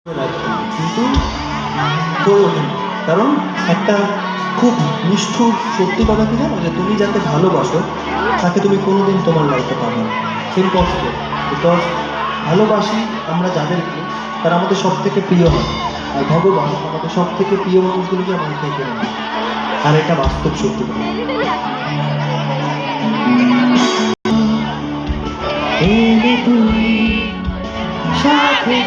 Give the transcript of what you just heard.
কিন্তু হয়ে ওঠেনি। কারণ একটা খুব নিষ্ঠুর সত্যি কথা কি জানো, যে তুমি যাকে ভালোবাসো তাকে তুমি কোনোদিন তোমার লাইফে পাবে না। ইম্পসিবল। বিকজ ভালোবাসি আমরা যাদেরকে, তারা আমাদের সব থেকে প্রিয় হয়, আর ভগবান আমাদের সব থেকে প্রিয় মানুষগুলোকে আমাদের থেকে কেড়ে নেয়। আর এটা বাস্তব সত্যি কথা। সাথে